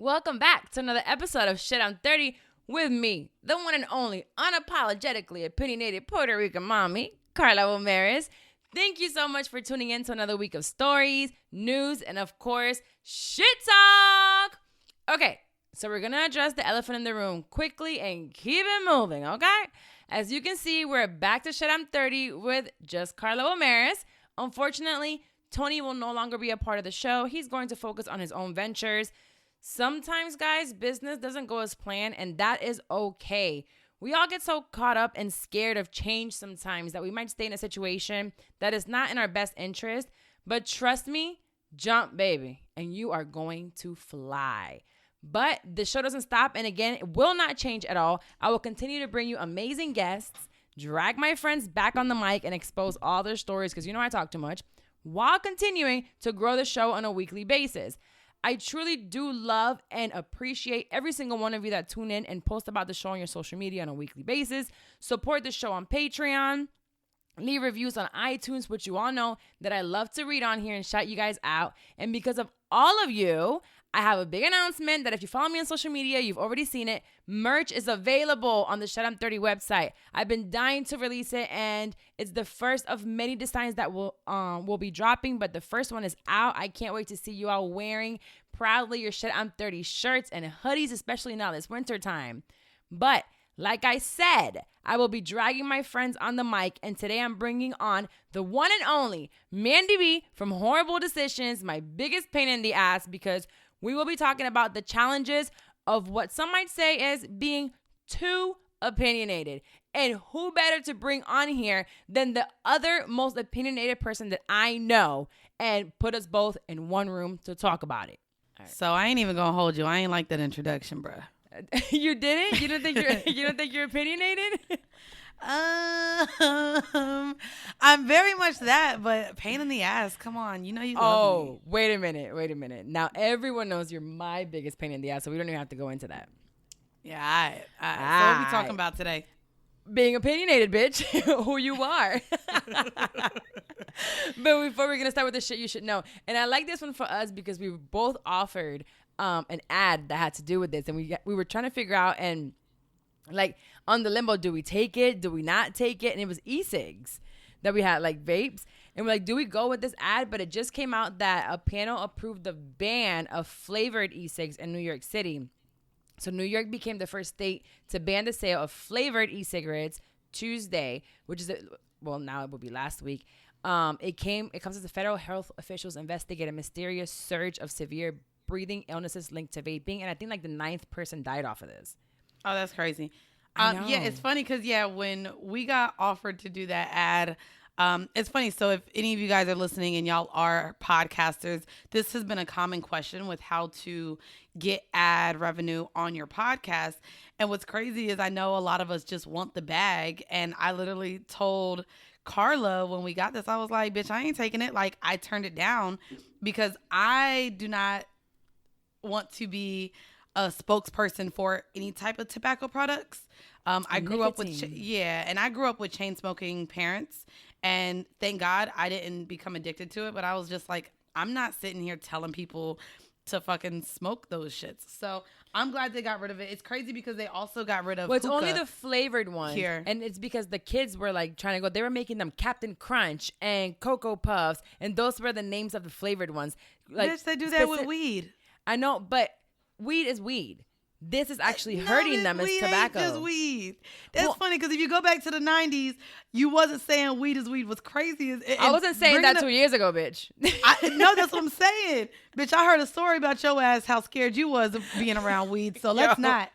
Welcome back to another episode of Shit I'm 30 with me, the one and only, unapologetically opinionated Puerto Rican mommy, Carla Ramirez. Thank you so much for tuning in to another week of stories, news, and of course, shit talk. Okay, so we're going to address the elephant in the room quickly and keep it moving, okay? As you can see, we're back to Shit I'm 30 with just Carla Ramirez. Unfortunately, Tony will no longer be a part of the show. He's going to focus on his own ventures. Sometimes, guys, business doesn't go as planned, and that is okay. We all get so caught up and scared of change sometimes that we might stay in a situation that is not in our best interest. But trust me, jump, baby, and you are going to fly. But the show doesn't stop, and again, it will not change at all. I will continue to bring you amazing guests, drag my friends back on the mic, and expose all their stories, because you know I talk too much, while continuing to grow the show on a weekly basis. I truly do love and appreciate every single one of you that tune in and post about the show on your social media on a weekly basis. Support the show on Patreon. Leave reviews on iTunes, which you all know that I love to read on here and shout you guys out. And because of all of you, I have a big announcement that if you follow me on social media, you've already seen it. Merch is available on the Shut I'm 30 website. I've been dying to release it, and it's the first of many designs that will be dropping, but the first one is out. I can't wait to see you all wearing proudly your Shut I'm 30 shirts and hoodies, especially now this winter time. But like I said, I will be dragging my friends on the mic, and today I'm bringing on the one and only Mandii B from Horrible Decisions, my biggest pain in the ass, because we will be talking about the challenges of what some might say is being too opinionated. And who better to bring on here than the other most opinionated person that I know, and put us both in one room to talk about it. Right. So I ain't even gonna hold you. I ain't like that introduction, bruh. You didn't? You don't think you're opinionated? I'm very much that, but pain in the ass. Come on, you know you love me. Wait a minute. Now everyone knows you're my biggest pain in the ass, so we don't even have to go into that. Yeah, all right. So what are we talking about today? Being opinionated, bitch. Who you are. But before we're gonna start with the shit you should know, and I like this one for us because we were both offered an ad that had to do with this, and we were trying to figure out, and like on the limbo, do we take it? Do we not take it? And it was e-cigs that we had, like vapes. And we're like, do we go with this ad? But it just came out that a panel approved the ban of flavored e-cigs in New York City. So New York became the first state to ban the sale of flavored e-cigarettes Tuesday, which is, now it will be last week. It comes as the federal health officials investigate a mysterious surge of severe breathing illnesses linked to vaping. And I think like the 9th person died off of this. Oh, that's crazy. Yeah, it's funny because, when we got offered to do that ad, it's funny. So if any of you guys are listening and y'all are podcasters, this has been a common question with how to get ad revenue on your podcast. And what's crazy is I know a lot of us just want the bag. And I literally told Carla when we got this, I was like, bitch, I ain't taking it. Like, I turned it down because I do not want to be a spokesperson for any type of tobacco products. I grew up with, and I grew up with chain smoking parents, and thank God I didn't become addicted to it. But I was just like, I'm not sitting here telling people to fucking smoke those shits. So I'm glad they got rid of it. It's crazy because they also got rid of it's only the flavored ones here. And it's because the kids were like trying to go, they were making them Captain Crunch and Cocoa Puffs, and those were the names of the flavored ones. Like, bitch, they do that with weed. I know, but weed is weed. This is actually hurting them as tobacco. Ain't just weed. That's funny because if you go back to the 90s, you wasn't saying weed is weed. What's crazy is I wasn't saying that 2 years ago, bitch. No, that's what I'm saying, bitch. I heard a story about your ass how scared you was of being around weed. So let's not.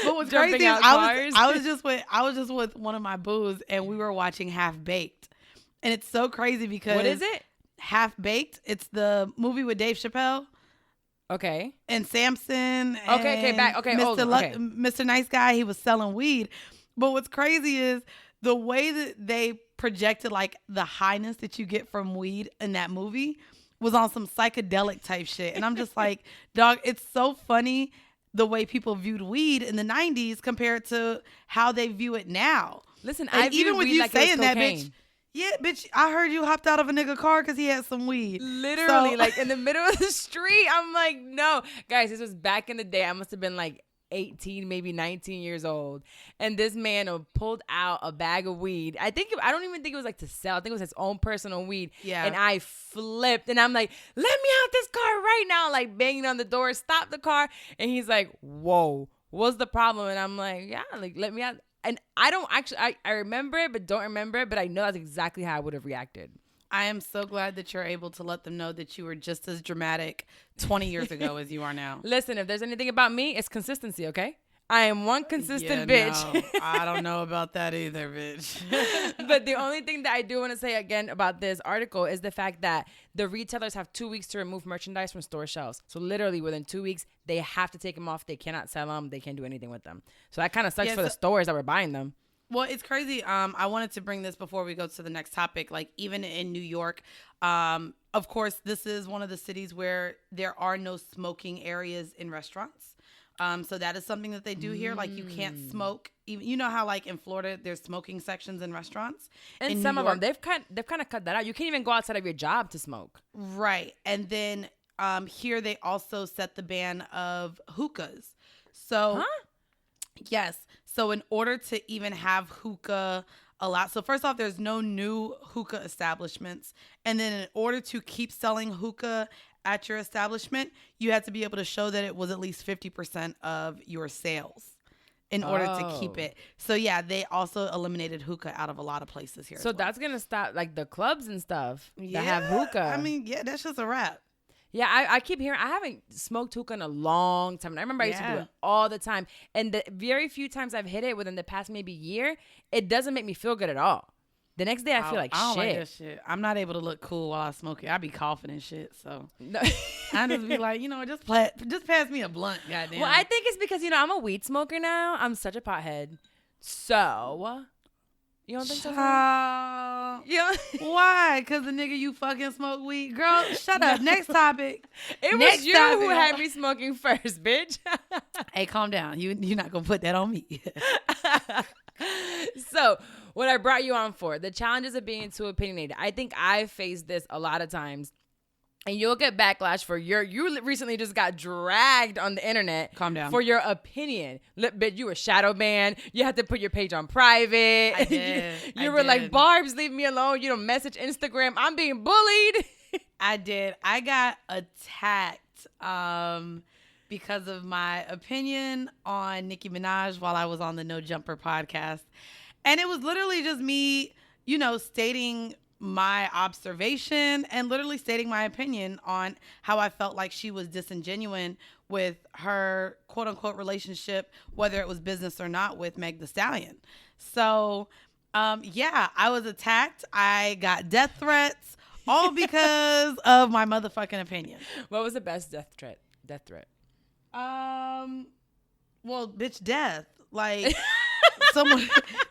But what's crazy is I was just with one of my boos, and we were watching Half Baked, and it's so crazy because what is it? Half Baked. It's the movie with Dave Chappelle. Okay. And Samson. Okay, back. Okay, Mr. Nice Guy, he was selling weed. But what's crazy is the way that they projected like the highness that you get from weed in that movie was on some psychedelic type shit. And I'm just like, dog, it's so funny the way people viewed weed in the 90s compared to how they view it now. Listen, like, even with you like saying that, bitch. Yeah, bitch, I heard you hopped out of a nigga car because he had some weed. Literally, like in the middle of the street. I'm like, no. Guys, this was back in the day. I must have been like 18, maybe 19 years old. And this man pulled out a bag of weed. I don't even think it was like to sell. I think it was his own personal weed. Yeah. And I flipped and I'm like, let me out this car right now. Like banging on the door, stop the car. And he's like, whoa, what's the problem? And I'm like, yeah, like let me out. And I don't actually, I remember it, but don't remember it. But I know that's exactly how I would have reacted. I am so glad that you're able to let them know that you were just as dramatic 20 years ago as you are now. Listen, if there's anything about me, it's consistency, okay? I am one consistent bitch. No, I don't know about that either, bitch. But the only thing that I do want to say again about this article is the fact that the retailers have 2 weeks to remove merchandise from store shelves. So literally within 2 weeks, they have to take them off. They cannot sell them. They can't do anything with them. So that kind of sucks for the stores that were buying them. Well, it's crazy. I wanted to bring this before we go to the next topic. Like even in New York, of course, this is one of the cities where there are no smoking areas in restaurants. So that is something that they do here. Like you can't smoke. Even, you know how like in Florida, there's smoking sections in restaurants. And in some of them, they've kind of cut that out. You can't even go outside of your job to smoke. Right. And then here they also set the ban of hookahs. So, yes. So in order to even have hookah allowed, so first off, there's no new hookah establishments. And then in order to keep selling hookah at your establishment, you had to be able to show that it was at least 50% of your sales in order to keep it. So yeah, they also eliminated hookah out of a lot of places here. So that's going to stop like the clubs and stuff that have hookah. I mean, yeah, that's just a wrap. Yeah, I keep hearing, I haven't smoked hookah in a long time. And I remember I used to do it all the time. And the very few times I've hit it within the past maybe year, it doesn't make me feel good at all. The next day I feel like I don't shit. like that shit. I'm not able to look cool while I smoke it. I be coughing and shit. So I just be like, just pass me a blunt, goddamn. Well, I think it's because, I'm a weed smoker now. I'm such a pothead. So, you don't think so? Yeah. Why? Because the nigga you fucking smoke weed? Girl, shut up. Next topic. It was you who had me smoking first, bitch. Hey, calm down. You're not going to put that on me. So, what I brought you on for, the challenges of being too opinionated. I think I've faced this a lot of times. And you'll get backlash for you recently just got dragged on the internet. Calm down. For your opinion. Bitch, you were shadow banned. You had to put your page on private. I did. you were like, Barbs, leave me alone. You don't message Instagram. I'm being bullied. I did. I got attacked because of my opinion on Nicki Minaj while I was on the No Jumper podcast. And it was literally just me, stating my observation and literally stating my opinion on how I felt like she was disingenuous with her quote unquote relationship, whether it was business or not, with Meg Thee Stallion. So, I was attacked. I got death threats, all because of my motherfucking opinion. What was the best death threat? Well, bitch, death. Like, someone,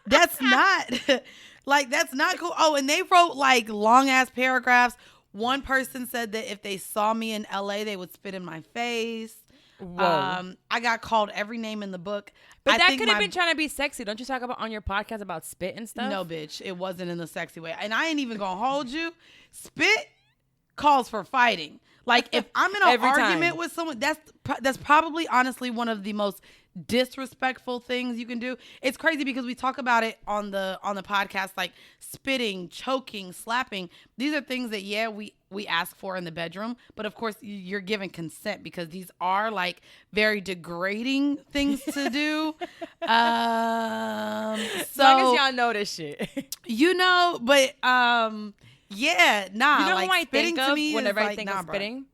that's not... Like, that's not cool. Oh, and they wrote, like, long-ass paragraphs. One person said that if they saw me in L.A., they would spit in my face. Whoa. I got called every name in the book. But that could have been trying to be sexy. Don't you talk about on your podcast about spit and stuff? No, bitch. It wasn't in the sexy way. And I ain't even going to hold you. Spit calls for fighting. Like, if I'm in an argument with someone, that's probably, honestly, one of the most disrespectful things you can do. It's crazy because we talk about it on the podcast, like spitting, choking, slapping. These are things that we ask for in the bedroom, but of course you're given consent because these are like very degrading things to do. As long as y'all know this shit. But yeah, nah. You know like, who I think of whenever I think of bro. spitting?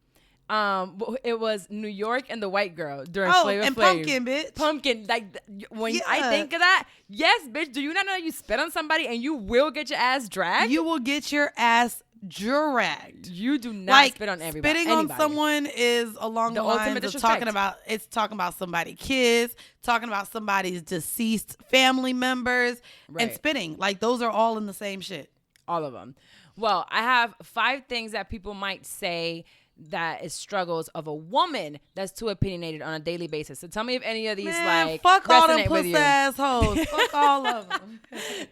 It was New York and the white girl during Flavor Flav. Pumpkin, bitch. Pumpkin, like when I think of that, yes, bitch. Do you not know you spit on somebody and you will get your ass dragged? You will get your ass dragged. You do not spit on everybody. Spitting on someone is along the lines of talking about somebody's kids, talking about somebody's deceased family members, and spitting. Like, those are all in the same shit. All of them. Well, I have 5 things that people might say that is struggles of a woman that's too opinionated on a daily basis. So tell me if any of these fuck all them resonate with pussy you. assholes. Fuck all of them.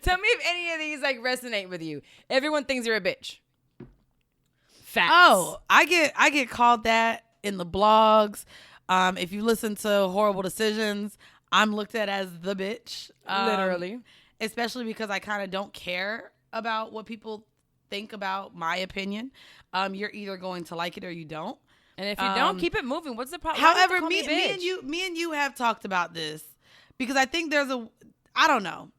Tell me if any of these resonate with you. Everyone thinks you're a bitch. Facts. Oh, I get called that in the blogs. If you listen to Horrible Decisions, I'm looked at as the bitch. Literally. Especially because I kind of don't care about what people think about my opinion. You're either going to like it or you don't. And if you don't, keep it moving. What's the problem? However, me and you have talked about this because I think I don't know.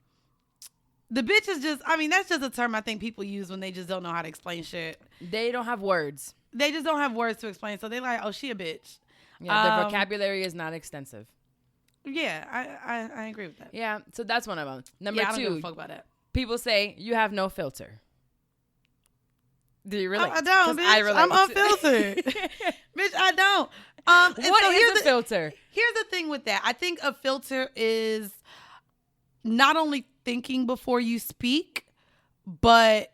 The bitch is just, that's just a term I think people use when they just don't know how to explain shit. They don't have words. They just don't have words to explain. So they're like, oh, she a bitch. Yeah, the vocabulary is not extensive. Yeah, I agree with that. Yeah, so that's one of them. Number I don't two, give a fuck about that. People say you have no filter. Do you relate? I don't, bitch. I relate. I'm unfiltered. Bitch, I don't. What is a filter? Here's the thing with that. I think a filter is not only thinking before you speak, but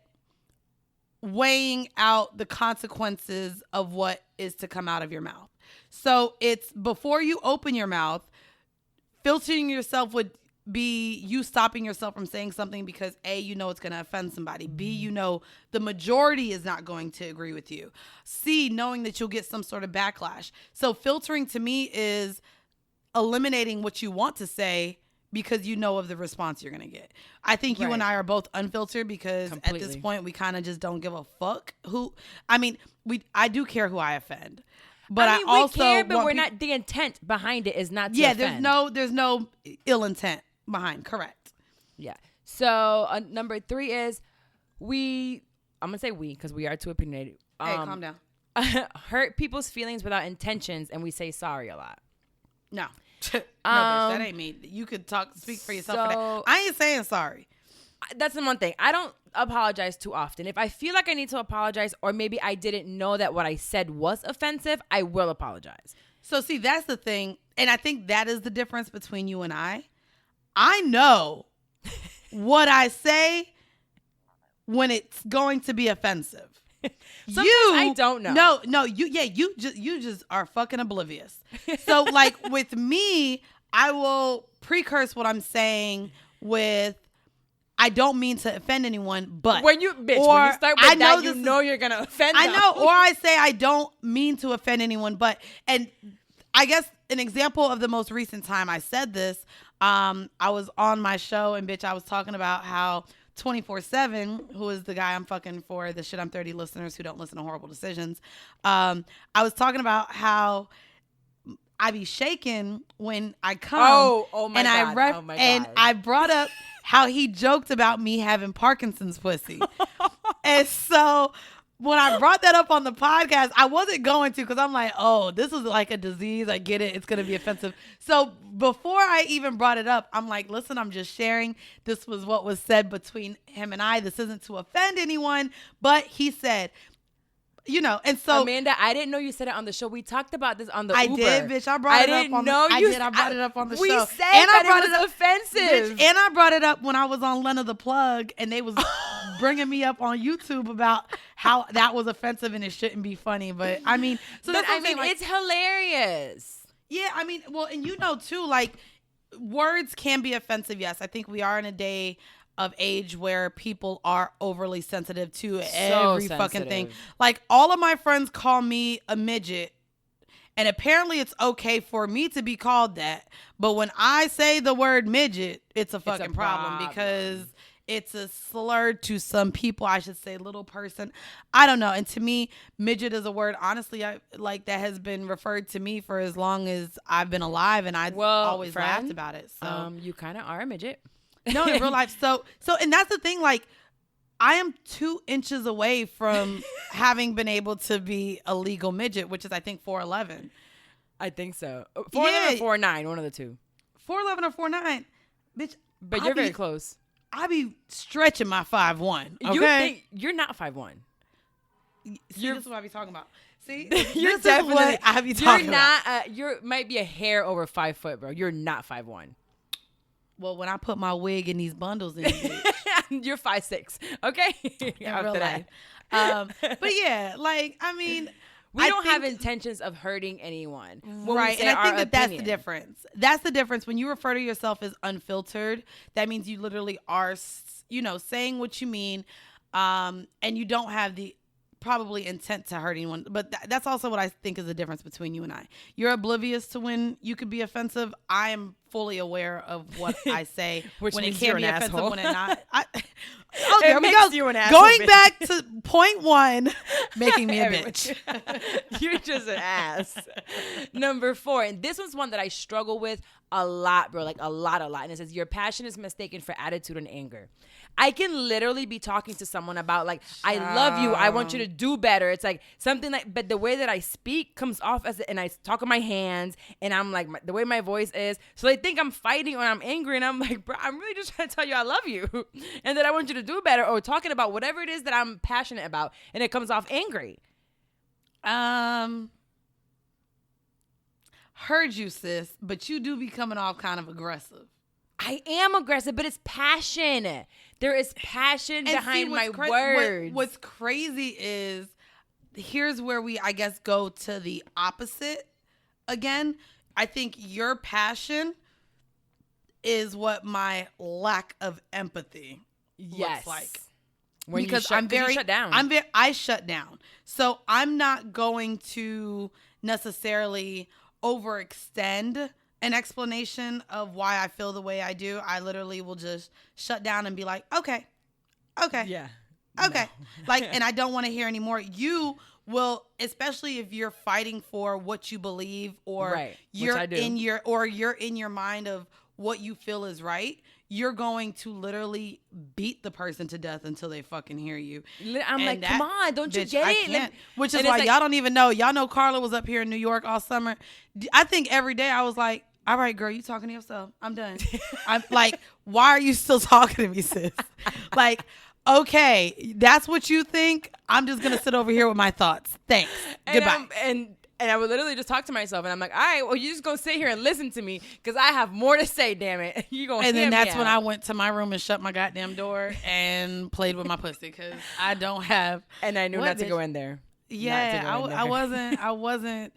weighing out the consequences of what is to come out of your mouth. So it's before you open your mouth, filtering yourself would be you stopping yourself from saying something because A, you know it's going to offend somebody. B, you know the majority is not going to agree with you. C, knowing that you'll get some sort of backlash. So filtering to me is eliminating what you want to say because you know of the response you're going to get. I think you and I are both unfiltered because Completely. At this point we kind of just don't give a fuck I do care who I offend. But I also we care, but we're not. The intent behind it is not to offend. There's no ill intent behind. Correct. Yeah. So number 3 is I'm gonna say we because we are too opinionated. Hey, calm down. Hurt people's feelings without intentions, and we say sorry a lot. No, no, bitch, that ain't me. You could speak for yourself. For that. I ain't saying sorry. That's the one thing. I don't apologize too often. If I feel like I need to apologize or maybe I didn't know that what I said was offensive, I will apologize. So see, that's the thing. And I think that is the difference between you and I. I know what I say when it's going to be offensive. I don't know. No, you just are fucking oblivious. So like with me, I will precurse what I'm saying with I don't mean to offend anyone, but when you start with that, you know you're gonna offend them. I know, or I say I don't mean to offend anyone, but and I guess an example of the most recent time I said this, I was on my show and bitch, I was talking about how 24/7, who is the guy I'm fucking for the Shit I'm 30 listeners who don't listen to Horrible Decisions. I was talking about how I be shaking when I come. Oh my God. And I brought up how he joked about me having Parkinson's pussy. And so when I brought that up on the podcast, I wasn't going to because I'm like, oh, this is like a disease. I get it. It's going to be offensive. So before I even brought it up, I'm like, listen, I'm just sharing. This was what was said between him and I. This isn't to offend anyone. But he said, and so Amanda, I didn't know you said it on the show. We talked about this on the Uber. I did, bitch. I brought it up on the show. We said and that I brought it was offensive. Bitch, and I brought it up when I was on Lena the Plug, and they was bringing me up on YouTube about how that was offensive and it shouldn't be funny. But I mean, it's hilarious. Yeah, and too, like words can be offensive. Yes, I think we are in a day of age where people are overly sensitive to every fucking thing. Like all of my friends call me a midget, and apparently it's okay for me to be called that. But when I say the word midget, it's a fucking problem because it's a slur to some people. I should say little person. I don't know. And to me, midget is a word, honestly, that has been referred to me for as long as I've been alive, and I always laughed about it. So you kind of are a midget. No, in real life. So, and that's the thing. Like, I am 2 inches away from having been able to be a legal midget, which is, I think, 4'11". I think so. 4'11" or 4'9", one of the two. 4'11" or 4'9", bitch. But you're very close. I be stretching my 5'1". Okay? You think you're not 5'1"? See, this is what I be talking about. See, you're definitely. What I be talking about. You're not. You might be a hair over 5 foot, bro. You're not 5'1". Well, when I put my wig in these bundles in, you're 5'6". Okay, in real life. But yeah, like We don't have intentions of hurting anyone. Right. And I think that's the difference. That's the difference. When you refer to yourself as unfiltered, that means you literally are, saying what you mean. And you don't have the probably intent to hurt anyone. But that's also what I think is the difference between you and I. You're oblivious to when you could be offensive. I am fully aware of what I say when it can be offensive, asshole. When it not. There we go. You an asshole, going bitch. Back to point one, making me a bitch. You're just an ass. Number 4, and this was one that I struggle with a lot, bro, like a lot. And it says, your passion is mistaken for attitude and anger. I can literally be talking to someone about like, I love you, I want you to do better. It's like something like, but the way that I speak comes off as, and I talk with my hands, and I'm like, the way my voice is. So they think I'm fighting or I'm angry, and I'm like, bro, I'm really just trying to tell you I love you and that I want you to do better, or talking about whatever it is that I'm passionate about, and it comes off angry. Heard you, sis, but you do be coming off kind of aggressive. I am aggressive, but it's passion. There is passion behind my words. What's crazy is, here's where we, I guess, go to the opposite again. I think your passion is what my lack of empathy looks like. Because you shut down. I shut down. So I'm not going to necessarily overextend an explanation of why I feel the way I do. I literally will just shut down and be like, okay. Yeah. Okay. No. And I don't want to hear anymore. You will, especially if you're fighting for what you believe, or right, you're in your mind of what you feel is right, you're going to literally beat the person to death until they fucking hear you. I'm like, come on, don't you get it? Can't. Which is why y'all don't even know. Y'all know Carla was up here in New York all summer. I think every day I was like, all right, girl, you talking to yourself. I'm done. I'm like, why are you still talking to me, sis? Like, okay, that's what you think. I'm just going to sit over here with my thoughts. Thanks. Goodbye. And I would literally just talk to myself, and I'm like, all right, well, you just gonna sit here and listen to me, because I have more to say, damn it. You gonna. And then that's when I went to my room and shut my goddamn door and played with my pussy, because I don't have. And I knew not to go in there. Yeah, I wasn't.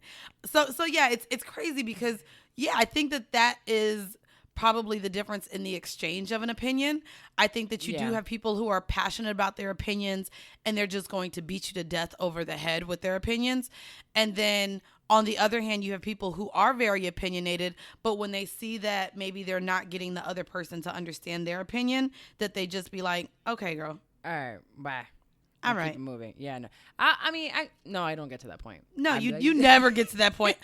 So yeah, it's crazy because, yeah, I think that is probably the difference in the exchange of an opinion. I think that you do have people who are passionate about their opinions, and they're just going to beat you to death over the head with their opinions. And then on the other hand, you have people who are very opinionated, but when they see that maybe they're not getting the other person to understand their opinion, that they just be like, okay, girl. All right, bye. All right. Keep moving. Yeah, no. I don't get to that point. No, you never get to that point.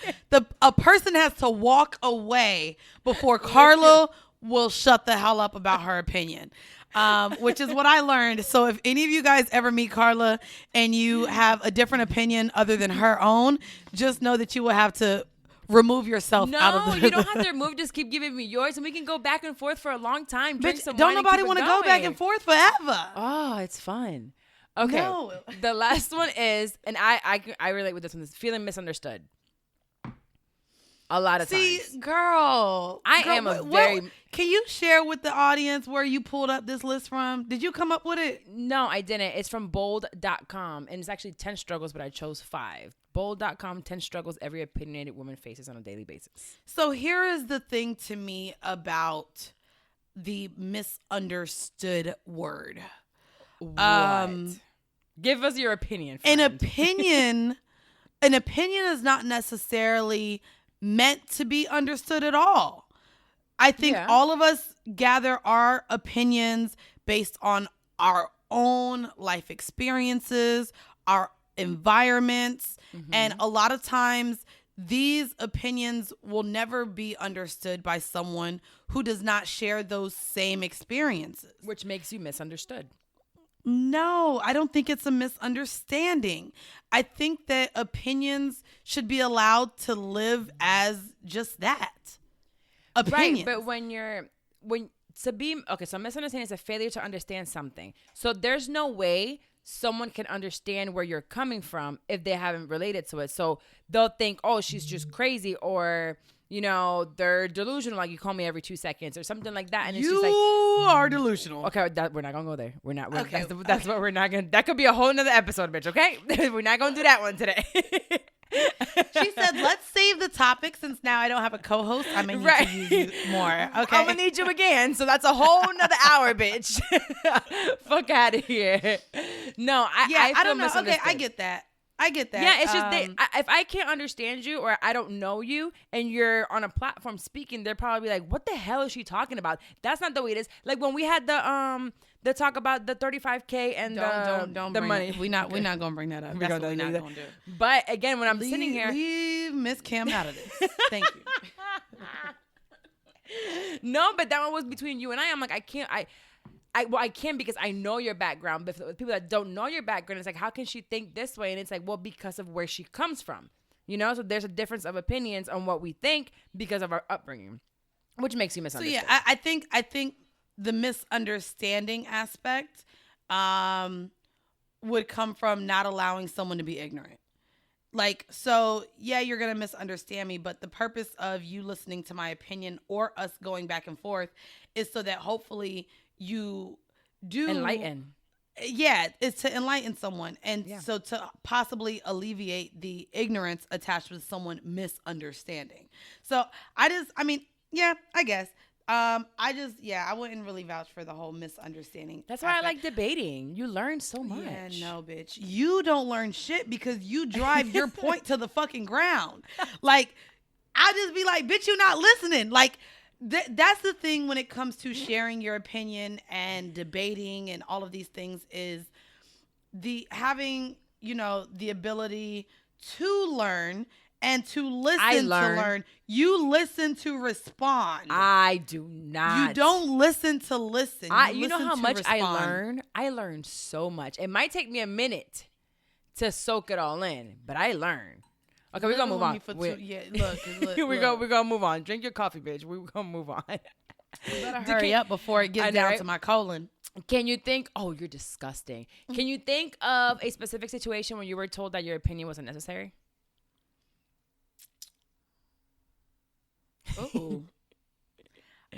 A person has to walk away before Carla will shut the hell up about her opinion, which is what I learned. So if any of you guys ever meet Carla and you have a different opinion other than her own, just know that you will have to remove yourself out of the... No, you don't have to remove. Just keep giving me yours, and we can go back and forth for a long time. Drink some don't wine nobody want to go back and forth forever. Oh, it's fun. Okay, no. The last one is, and I relate with this one, is feeling misunderstood. A lot of times. See, girl, can you share with the audience where you pulled up this list from? Did you come up with it? No, I didn't. It's from bold.com, and it's actually 10 struggles, but I chose 5. Bold.com, 10 struggles every opinionated woman faces on a daily basis. So here is the thing to me about the misunderstood word. What? Give us your opinion, friend. An opinion is not necessarily meant to be understood at all. I think all of us gather our opinions based on our own life experiences, our environments, and a lot of times these opinions will never be understood by someone who does not share those same experiences. Which makes you misunderstood. No, I don't think it's a misunderstanding. I think that opinions should be allowed to live as just that. Opinions. Right, but so misunderstanding is a failure to understand something. So there's no way someone can understand where you're coming from if they haven't related to it. So they'll think, oh, she's just crazy, or, you know, they're delusional, like you call me every 2 seconds or something like that. And it's just like, you are delusional. Okay, we're not gonna go there. We're not. Okay. That's what we're not gonna. That could be a whole nother episode, bitch. Okay, we're not gonna do that one today. She said, let's save the topic since now I don't have a co-host. I'm going to need to use you more. Okay. I'm going to need you again. So that's a whole nother hour, bitch. Fuck out of here. No, I don't know. Okay, I get that. Yeah, it's just if I can't understand you or I don't know you and you're on a platform speaking, they're probably like, what the hell is she talking about? That's not the way it is. Like when we had the talk about the 35K and the money. We're not gonna bring that up. That's what we're not gonna do. But again, when I'm sitting here, leave Miss Kim out of this. Thank you. No, but that one was between you and I. I'm like, I can't. I can because I know your background. But with people that don't know your background, it's like, how can she think this way? And it's like, well, because of where she comes from, you know? So there's a difference of opinions on what we think because of our upbringing, which makes you misunderstood. So yeah, I think the misunderstanding aspect would come from not allowing someone to be ignorant. Like, so yeah, you're going to misunderstand me, but the purpose of you listening to my opinion or us going back and forth is so that hopefully you do enlighten. Yeah, it's to enlighten someone. And so to possibly alleviate the ignorance attached with someone misunderstanding. So I guess. I wouldn't really vouch for the whole misunderstanding. That's why I like debating. You learn so much. Yeah, no, bitch. You don't learn shit because you drive your point to the fucking ground. Like, I'll just be like, bitch, you not listening. Like, that's the thing when it comes to sharing your opinion and debating and all of these things is having, the ability to learn and to listen to learn. You listen to respond. I do not. You don't listen to listen. You know how much respond. I learn? I learn so much. It might take me a minute to soak it all in, but I learn. Okay, we're going to move on. Look. We're going to move on. Drink your coffee, bitch. We're going to move on. You better hurry up before it gets down to my colon. Can you think, you're disgusting. Can you think of a specific situation when you were told that your opinion wasn't necessary? Oh.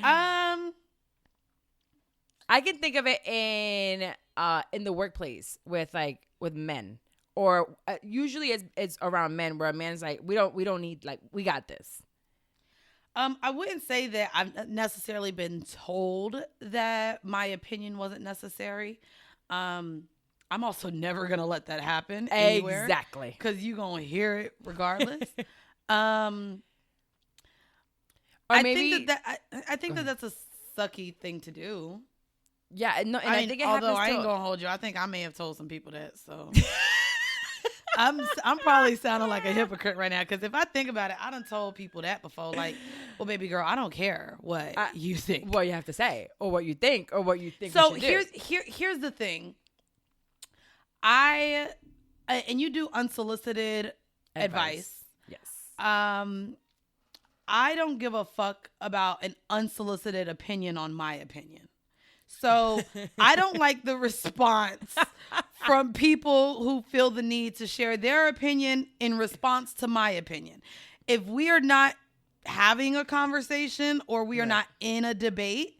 I can think of it in the workplace with men. Or usually it's around men where a man's like, we don't need, like, we got this. I wouldn't say that I've necessarily been told that my opinion wasn't necessary. I'm also never going to let that happen anywhere. Exactly. Because you're going to hear it regardless. I think that's a sucky thing to do. Yeah, no, and I think it happens. Although I ain't gonna hold you, I think I may have told some people that. So I'm probably sounding like a hypocrite right now because if I think about it, I done told people that before. Like, well, baby girl, I don't care what you think, what you have to say, or what you think, or what you think. So here's the thing. And you do unsolicited advice. Yes. I don't give a fuck about an unsolicited opinion on my opinion. So I don't like the response from people who feel the need to share their opinion in response to my opinion. If we are not having a conversation or we are not in a debate,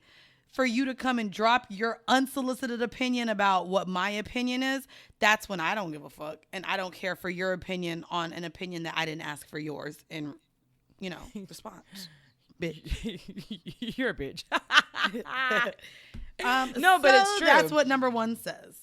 for you to come and drop your unsolicited opinion about what my opinion is, that's when I don't give a fuck. And I don't care for your opinion on an opinion that I didn't ask for yours in response. Bitch. You're a bitch. No, but it's true. That's what number 1 says.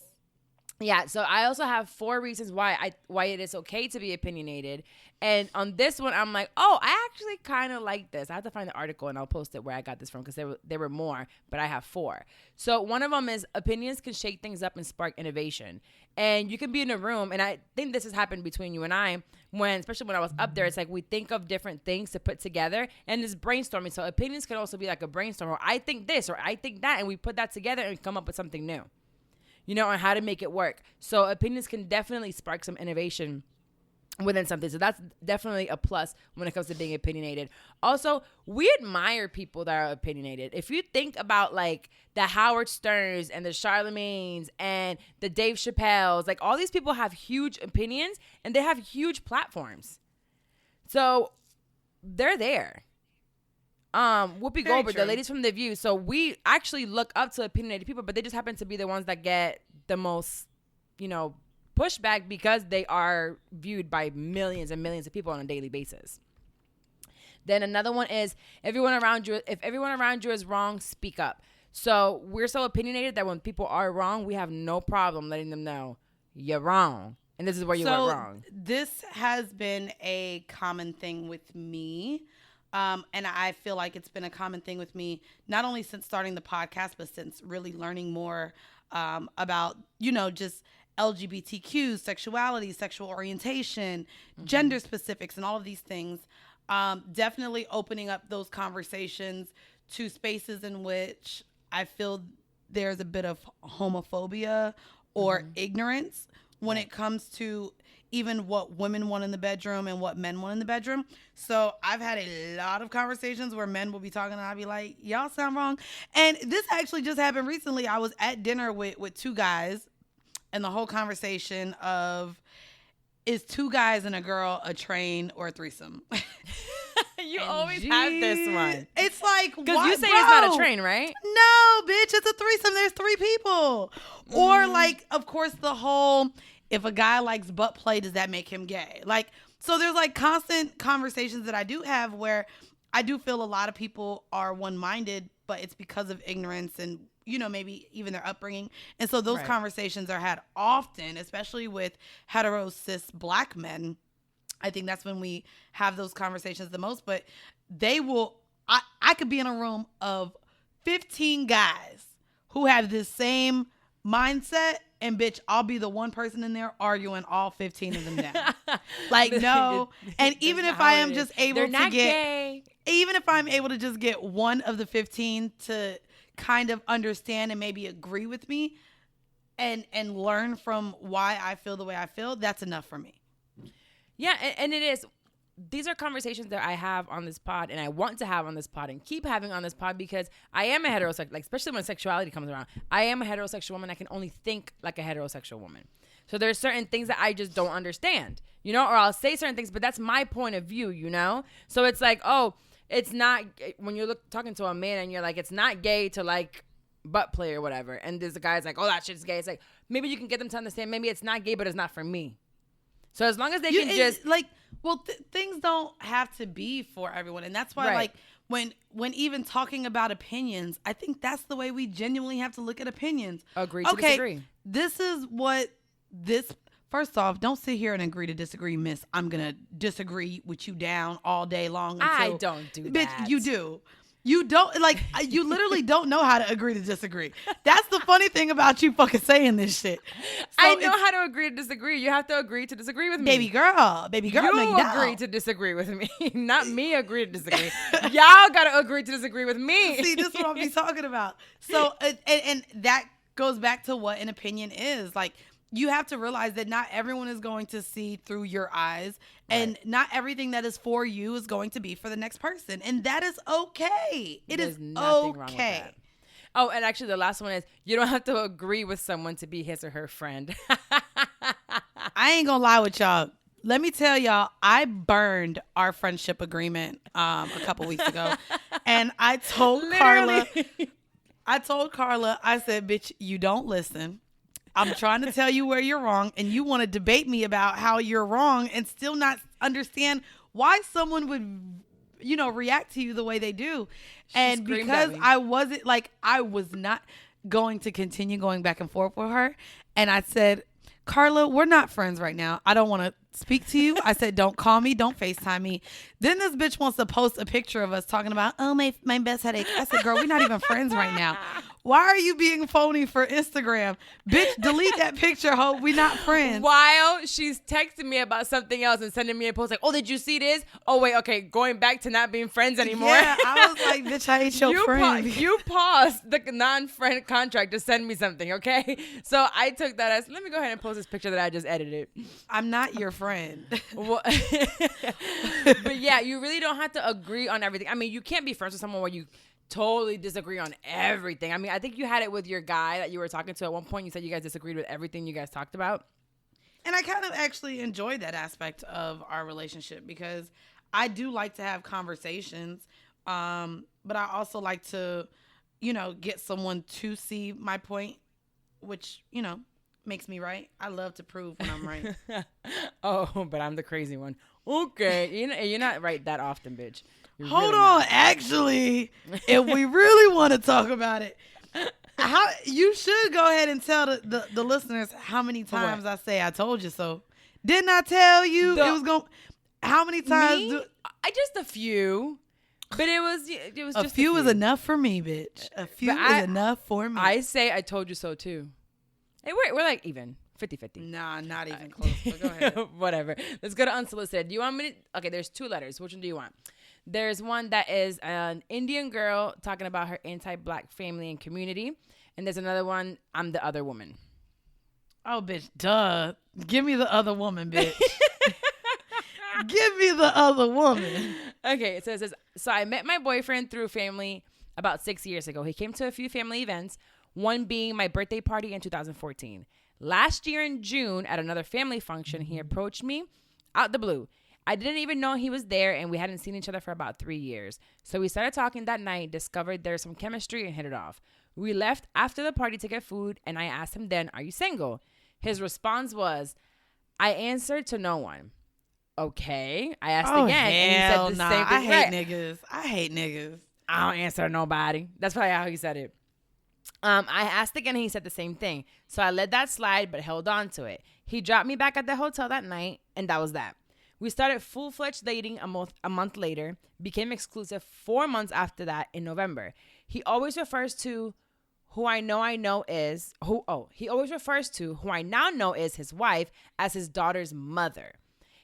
Yeah, so I also have 4 reasons why it is okay to be opinionated. And on this one, I'm like, I actually kind of like this. I have to find the article and I'll post it where I got this from because there were more, but I have 4. So one of them is opinions can shake things up and spark innovation. And you can be in a room, and I think this has happened between you and I, especially when I was up there, it's like we think of different things to put together, and it's brainstorming. So opinions can also be like a brainstorm, or I think this, or I think that, and we put that together and come up with something new, on how to make it work. So opinions can definitely spark some innovation within something. So that's definitely a plus when it comes to being opinionated. Also, we admire people that are opinionated. If you think about like the Howard Sterns and the Charlemagnes and the Dave Chappelles, like all these people have huge opinions and they have huge platforms. So they're there. Whoopi Goldberg, the ladies from The View. So we actually look up to opinionated people, but they just happen to be the ones that get the most, pushback because they are viewed by millions and millions of people on a daily basis. Then another one is if everyone around you is wrong, speak up. So we're so opinionated that when people are wrong, we have no problem letting them know you're wrong. And this is where you went wrong. This has been a common thing with me. And I feel like it's been a common thing with me, not only since starting the podcast, but since really learning more about, just LGBTQ, sexuality, sexual orientation, gender specifics, and all of these things. Definitely opening up those conversations to spaces in which I feel there's a bit of homophobia or ignorance when it comes to even what women want in the bedroom and what men want in the bedroom. So I've had a lot of conversations where men will be talking and I'll be like, y'all sound wrong. And this actually just happened recently. I was at dinner with two guys, and the whole conversation of, is two guys and a girl a train or a threesome? You always have this one. It's like, because you say it's not a train, right? No, bitch, it's a threesome. There's 3 people. Or like, of course, the whole, if a guy likes butt play, does that make him gay? Like, so there's like constant conversations that I do have where I do feel a lot of people are one-minded, but it's because of ignorance and, maybe even their upbringing. And so those conversations are had often, especially with hetero cis black men. I think that's when we have those conversations the most. But they will, I could be in a room of 15 guys who have this same mindset, and bitch, I'll be the one person in there arguing all 15 of them down. Like, no. And even if I am just able to get, gay. Even if I'm able to just get one of the 15 to kind of understand and maybe agree with me and learn from why I feel the way I feel, that's enough for me. Yeah, and it is. These are conversations that I have on this pod, and I want to have on this pod and keep having on this pod, because I am a heterosexual, like, especially when sexuality comes around. I am a heterosexual woman. I can only think like a heterosexual woman. So there's certain things that I just don't understand, or I'll say certain things, but that's my point of view, So it's like, oh, it's not, when you're talking to a man and you're like, it's not gay to like butt play or whatever. And there's a guy's like, oh, that shit's gay. It's like, maybe you can get them to understand, maybe it's not gay, but it's not for me. So as long as they can just like, well, things don't have to be for everyone. And that's why like when even talking about opinions, I think that's the way we genuinely have to look at opinions. Agree to disagree. This is what first off, don't sit here and agree to disagree, miss. I'm going to disagree with you down all day long. I don't do that. Bitch, you do. You don't, like, you literally don't know how to agree to disagree. That's the funny thing about you fucking saying this shit. So I know how to agree to disagree. You have to agree to disagree with me. Baby girl. You agree to disagree with me. Not me agree to disagree. Y'all got to agree to disagree with me. See, this is what I'm talking about. So, and that goes back to what an opinion is. Like, you have to realize that not everyone is going to see through your eyes, and not everything that is for you is going to be for the next person. And that is okay. There's nothing wrong with that. Oh, and actually the last one is, you don't have to agree with someone to be his or her friend. I ain't gonna lie with y'all. Let me tell y'all, I burned our friendship agreement a couple weeks ago. And I told Carla, I said, bitch, you don't listen. I'm trying to tell you where you're wrong, and you want to debate me about how you're wrong and still not understand why someone would, react to you the way they do. And because I was not going to continue going back and forth with her. And I said, Carla, we're not friends right now. I don't want to speak to you. I said, don't call me. Don't FaceTime me. Then this bitch wants to post a picture of us talking about, oh, my best headache. I said, girl, we're not even friends right now. Why are you being phony for Instagram? Bitch, delete that picture, ho. We not friends. While she's texting me about something else and sending me a post like, oh, did you see this? Oh, wait, okay, going back to not being friends anymore. Yeah, I was like, bitch, I ain't your friend. You paused the non-friend contract to send me something, okay? So I took that as, let me go ahead and post this picture that I just edited. I'm not your friend. Well, but yeah, you really don't have to agree on everything. I mean, you can't be friends with someone where you totally disagree on everything. I mean, I think you had it with your guy that you were talking to at one point. You said you guys disagreed with everything you guys talked about. And I kind of actually enjoyed that aspect of our relationship, because I do like to have conversations. But I also like to, get someone to see my point, which, makes me right. I love to prove when I'm right. Oh, but I'm the crazy one. Okay. You're not right that often, bitch. Hold on. Actually, if we really want to talk about it, you should go ahead and tell the listeners how many times I say I told you so. Didn't I tell you it was going? How many times? I just a few. But it was just a few is enough for me, bitch. A few is enough for me. I say I told you so too. Hey, we're like even 50-50. Nah, not even close. But go ahead. Whatever. Let's go to unsolicited. Do you want me to? Okay, there's 2 letters. Which one do you want? There's one that is an Indian girl talking about her anti-black family and community, and there's another one. I'm the other woman. Oh, bitch, duh. Give me the other woman, bitch. Give me the other woman. Okay, so it says, so I met my boyfriend through family about 6 years ago. He came to a few family events, one being my birthday party in 2014. Last year in June, at another family function, he approached me out the blue. I didn't even know he was there, and we hadn't seen each other for about 3 years. So we started talking that night, discovered there's some chemistry, and hit it off. We left after the party to get food, and I asked him then, are you single? His response was, I answered to no one. Okay. I asked again, and he said the same thing. I hate niggas. I don't answer to nobody. That's probably how he said it. I asked again, and he said the same thing. So I let that slide, but held on to it. He dropped me back at the hotel that night, and that was that. We started full-fledged dating a month later, became exclusive 4 months after that in November. He always refers to who I now know is his wife as his daughter's mother.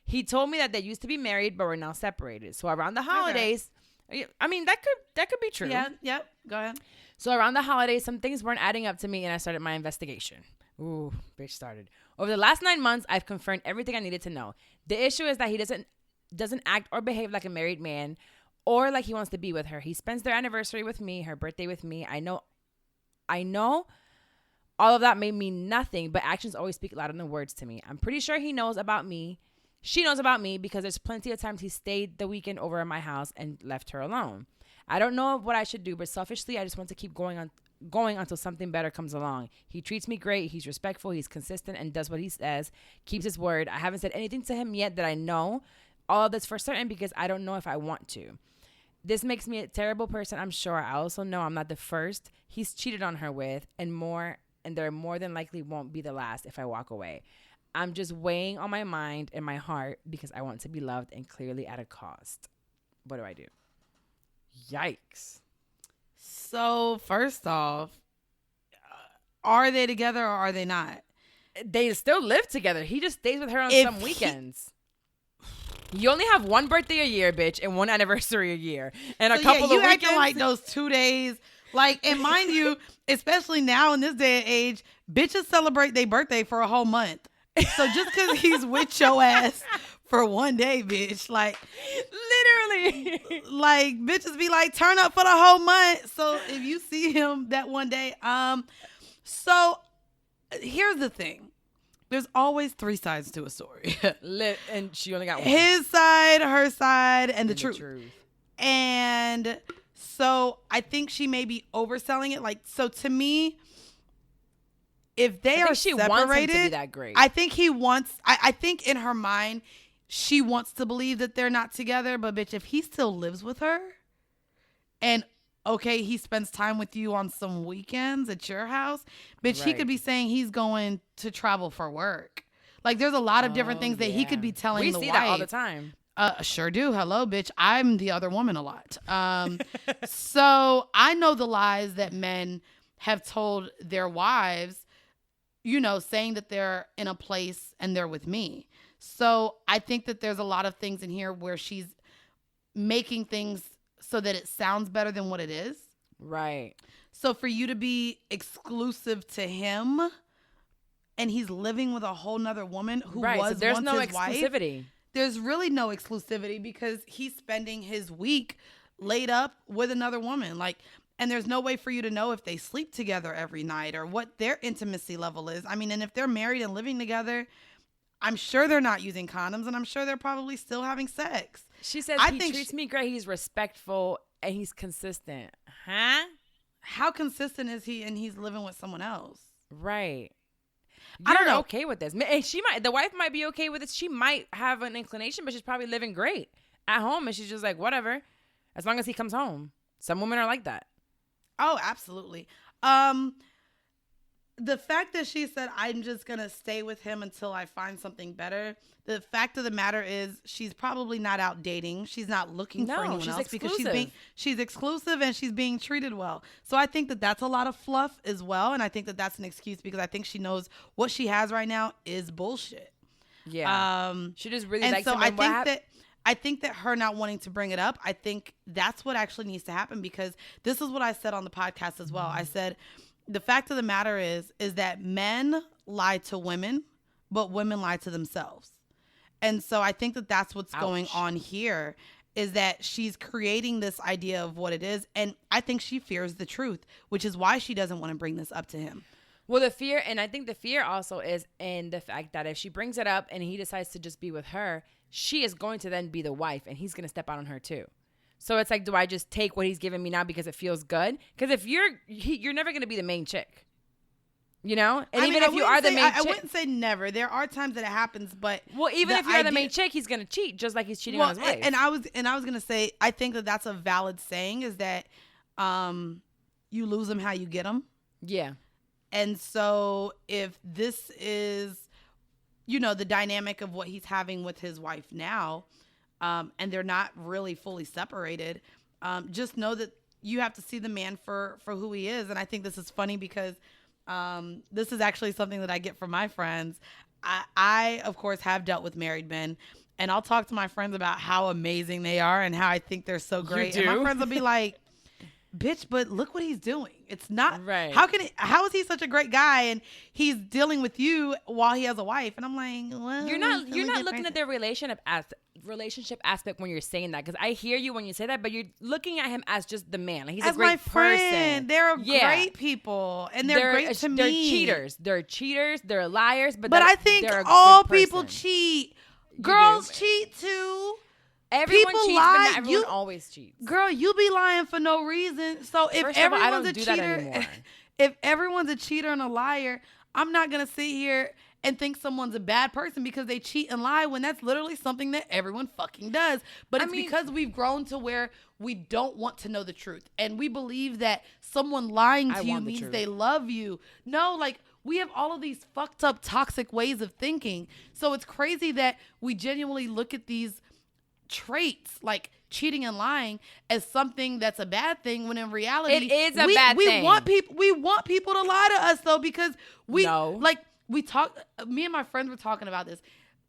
He told me that they used to be married, but were now separated. So around the holidays, I mean, that could be true. Yeah, yep. Go ahead. So around the holidays, some things weren't adding up to me, and I started my investigation. Ooh, bitch started. Over the last 9 months, I've confirmed everything I needed to know. The issue is that he doesn't act or behave like a married man or like he wants to be with her. He spends their anniversary with me, her birthday with me. I know all of that may mean nothing, but actions always speak louder than words to me. I'm pretty sure he knows about me. She knows about me because there's plenty of times he stayed the weekend over at my house and left her alone. I don't know what I should do, but selfishly, I just want to keep going until something better comes along. He treats me great. He's respectful. He's consistent and does what he says, keeps his word. I haven't said anything to him yet that I know all of this for certain because I don't know if I want to. This makes me a terrible person, I'm sure. I also know I'm not the first he's cheated on her with, and there more than likely won't be the last if I walk away. I'm just weighing on my mind and my heart because I want to be loved and clearly at a cost. What do I do? Yikes. So, first off, are they together or are they not? They still live together. He just stays with her on some weekends. You only have one birthday a year, bitch, and one anniversary a year. And a couple of weekends. You acting like those 2 days. Like, and mind you, especially now in this day and age, bitches celebrate their birthday for a whole month. So just because he's with your ass for 1 day, bitch, like literally, like bitches be like, turn up for the whole month. So if you see him that 1 day, so here's the thing. There's always 3 sides to a story. And she only got one. His side, her side, and the truth. And so I think she may be overselling it. Like, so to me, if they are separated, wants him to be that great. I think he wants, I think in her mind, she wants to believe that they're not together. But bitch, if he still lives with her and okay, he spends time with you on some weekends at your house, bitch, right. He could be saying he's going to travel for work. Like there's a lot of different things that he could be telling the wife. We see that all the time. Sure do. Hello, bitch. I'm the other woman a lot. So I know the lies that men have told their wives, you know, saying that they're in a place and they're with me. So I think that there's a lot of things in here where she's making things so that it sounds better than what it is. Right. So for you to be exclusive to him and he's living with a whole nother woman who was so there's once no his exclusivity. Wife, there's really no exclusivity because he's spending his week laid up with another woman. Like, and there's no way for you to know if they sleep together every night or what their intimacy level is. I mean, and if they're married and living together, I'm sure they're not using condoms and I'm sure they're probably still having sex. She says he treats me great. He's respectful and he's consistent. Huh? How consistent is he and he's living with someone else? Right. I don't know. Okay with this. The wife might be okay with it. She might have an inclination, but she's probably living great at home. And she's just like, whatever, as long as he comes home. Some women are like that. Oh, absolutely. The fact that she said, I'm just going to stay with him until I find something better. The fact of the matter is she's probably not out dating. She's not looking for anyone else exclusive. because she's exclusive and she's being treated well. So I think that that's a lot of fluff as well. And I think that that's an excuse because I think she knows what she has right now is bullshit. Yeah. She just really likes him. And so I think that her not wanting to bring it up, I think that's what actually needs to happen because this is what I said on the podcast as well. I said, the fact of the matter is that men lie to women, but women lie to themselves. And so I think that that's what's going on here is that she's creating this idea of what it is. And I think she fears the truth, which is why she doesn't want to bring this up to him. Well, the fear, and I think the fear also is in the fact that if she brings it up and he decides to just be with her, she is going to then be the wife and he's going to step out on her too. So it's like, do I just take what he's giving me now because it feels good? Because if you're never going to be the main chick, you know? And even if you are the main chick. I wouldn't say never. There are times that it happens, but. Well, even if you're the main chick, he's going to cheat just like he's cheating on his wife. And I was going to say, I think that that's a valid saying is that you lose them how you get them. Yeah. And so if this is, the dynamic of what he's having with his wife now, and they're not really fully separated, just know that you have to see the man for who he is. And I think this is funny because this is actually something that I get from my friends. I, of course, have dealt with married men. And I'll talk to my friends about how amazing they are and how I think they're so great. And my friends will be like, bitch, but look what he's doing. It's not right. How is he such a great guy and he's dealing with you while he has a wife? And I'm like, well, you're not looking at their relationship aspect when you're saying that, because I hear you when you say that, but you're looking at him as just the man. Like he's a great person. They're great people, and they're great to me. They're cheaters. They're cheaters. They're liars. But I think all people cheat. Girls cheat too. Everyone people cheats, lie. but not everyone always cheats. Girl, you be lying for no reason. So if everyone's a cheater, if everyone's a cheater and a liar, I'm not gonna sit here and think someone's a bad person because they cheat and lie when that's literally something that everyone fucking does. But it's because we've grown to where we don't want to know the truth, and we believe that someone lying to you means they love you. No, like. We have all of these fucked up toxic ways of thinking. So it's crazy that we genuinely look at these traits like cheating and lying as something that's a bad thing when in reality it is a bad thing. We want people to lie to us though because me and my friends were talking about this.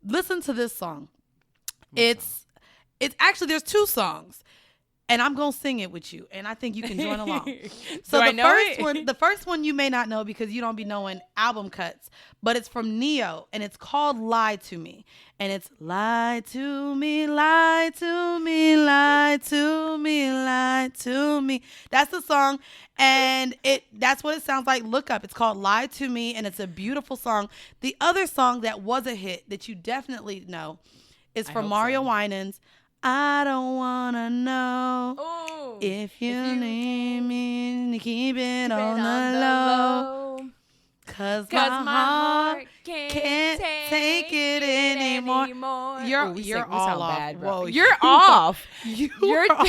Listen to this song. It's actually there's two songs. And I'm going to sing it with you. And I think you can join along. So the first one you may not know because you don't be knowing album cuts. But it's from Neo. And it's called Lie to Me. And it's lie to me, lie to me, lie to me, lie to me. That's the song. And that's what it sounds like. Look up. It's called Lie to Me. And it's a beautiful song. The other song that was a hit that you definitely know is from Mario Winans. I don't want to know if you need me to keep it on the low. Cause my heart can't take it anymore. You're all off. Bad, bro. You're off. You're off.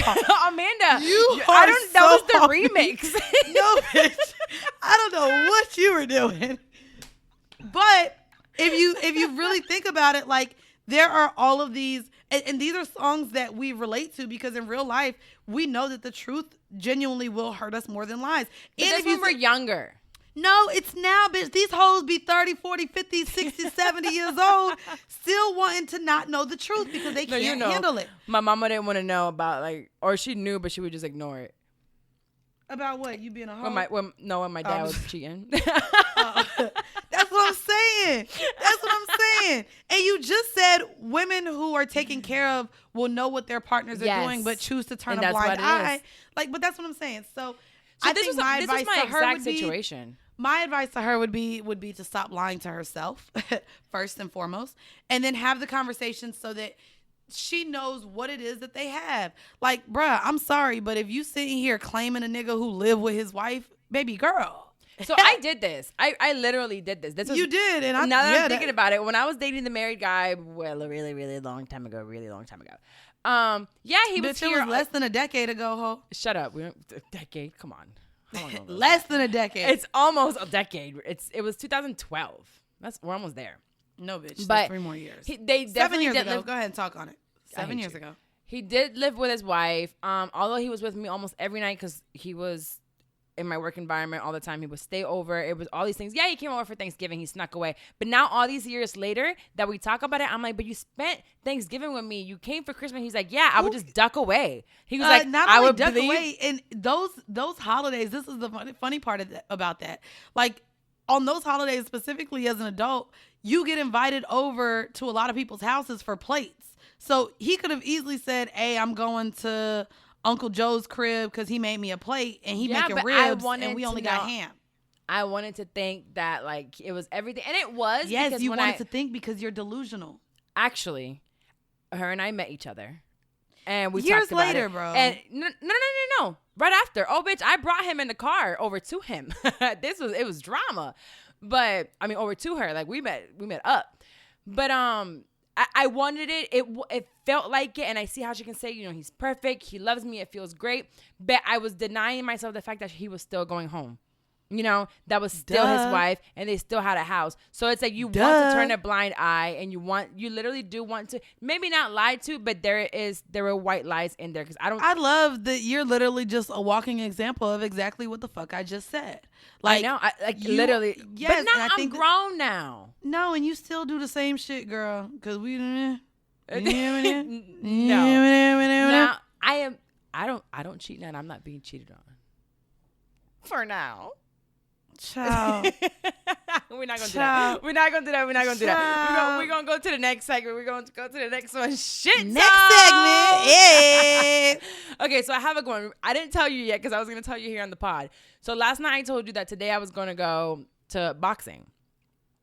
Amanda. That was the remix. No, bitch. I don't know what you were doing. But if you really think about it, like there are all of these. And these are songs that we relate to because in real life, we know that the truth genuinely will hurt us more than lies. But that's when we're younger. No, it's now, bitch. These hoes be 30, 40, 50, 60, 70 years old still wanting to not know the truth because they can't handle it. My mama didn't want to know about or she knew, but she would just ignore it. About what? You being a hoe? When my dad was cheating. That's what I'm saying. And you just said women who are taken care of will know what their partners are doing, but choose to turn a blind eye. But that's what I'm saying. So I think my advice to her would be, my advice to her would be to stop lying to herself first and foremost, and then have the conversation so that she knows what it is that they have. Like, bruh, I'm sorry, but if you sitting here claiming a nigga who live with his wife, baby girl. So I did this. I literally did this. This was, you did, and now that I'm thinking about it, when I was dating the married guy, well, a really, really long time ago. Yeah, he was here. It was less than a decade ago, ho. Shut up. We don't, a decade. Come on. Less than a decade. It's almost a decade. It was 2012. We're almost there. No, bitch. But that's 3 more years. They 7 years ago. Go ahead and talk on it. 7 years ago. He did live with his wife. Although he was with me almost every night because he was in my work environment all the time. He would stay over. It was all these things. Yeah, he came over for Thanksgiving. He snuck away. But now all these years later that we talk about it, I'm like, but you spent Thanksgiving with me. You came for Christmas. He's like, yeah, I would just duck away. He was like, not I only would duck away. And those holidays, this is the funny part about that. Like on those holidays, specifically as an adult, you get invited over to a lot of people's houses for plates. So he could have easily said, hey, I'm going to Uncle Joe's crib because he made me a plate and he making ribs and we only got ham. I wanted to think that like it was everything, and it was. Yes, you wanted to think because you're delusional. Actually, her and I met each other, and we years talked about later, it. bro. And no, right after. Oh, bitch, I brought him in the car over to him. It was drama, but I mean over to her. Like we met up, but I wanted it. It felt like it, and I see how she can say, you know, he's perfect. He loves me. It feels great. But I was denying myself the fact that he was still going home. You know, that was still his wife, and they still had a house. So it's like you want to turn a blind eye, and you literally do want to, maybe not lie to, but there were white lies in there because I love that you're literally just a walking example of exactly what the fuck I just said. Like, I know, literally. Yes, but now I'm grown now. No, and you still do the same shit, girl. Because we no. Now I don't cheat now, and I'm not being cheated on. For now. Child. We're not gonna do that. We're not gonna do that. We're gonna go to the next segment. We're gonna go to the next one. Shit. Next segment. Yeah. Okay, so I have a going. I didn't tell you yet because I was gonna tell you here on the pod. So last night I told you that today I was gonna go to boxing.